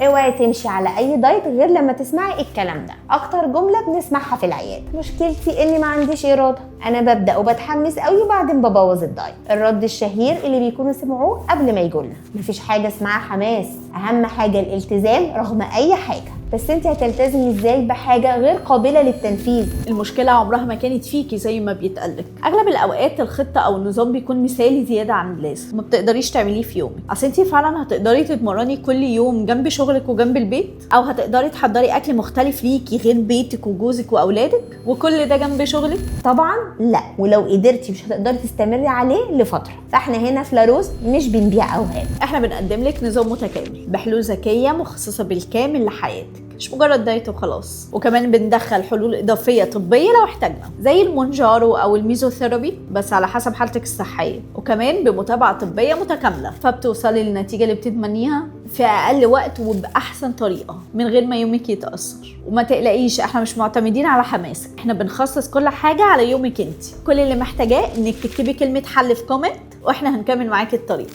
اوعي تمشي على اي دايت غير لما تسمعي الكلام ده. اكتر جمله بنسمعها في العياده: مشكلتي اني ما عنديش اراده، انا ببدا وبتحمس قوي وبعدين ببوظ الدايت. الرد الشهير اللي بيكونوا سمعوه قبل ما يجولنا: مفيش حاجه اسمها حماس، اهم حاجه الالتزام رغم اي حاجه. بس انت هتلتزمي ازاي بحاجه غير قابله للتنفيذ؟ المشكله عمرها ما كانت فيكي زي ما بيتقالك. اغلب الاوقات الخطه او النظام بيكون مثالي زياده عن اللازم، ما بتقدريش تعمليه في يومك. اصل انت فعلا هتقدري تتمرني كل يوم جنب شغلك وجنب البيت؟ او هتقدري تحضري اكل مختلف ليكي غير بيتك وجوزك واولادك وكل ده جنب شغلك؟ طبعا لا، ولو قدرتي مش هتقدري تستمري عليه لفتره. فاحنا هنا في لاروس مش بنبيع اوهام، احنا بنقدم لك نظام متكامل بحلول ذكيه مخصصه بالكامل لحياتك، مش مجرد دايت وخلاص. وكمان بندخل حلول اضافيه طبيه لو احتاجنا، زي المونجارو او الميزوثيرابي، بس على حسب حالتك الصحيه. وكمان بمتابعه طبيه متكامله، فبتوصلي للنتيجه اللي بتتمنيها في اقل وقت وباحسن طريقه من غير ما يومك يتاثر. وما تقلقيش، احنا مش معتمدين على حماسك، احنا بنخصص كل حاجه على يومك انت. كل اللي محتاجاه انك تكتبي كلمه حل في كومنت واحنا هنكمل معاكي الطريق.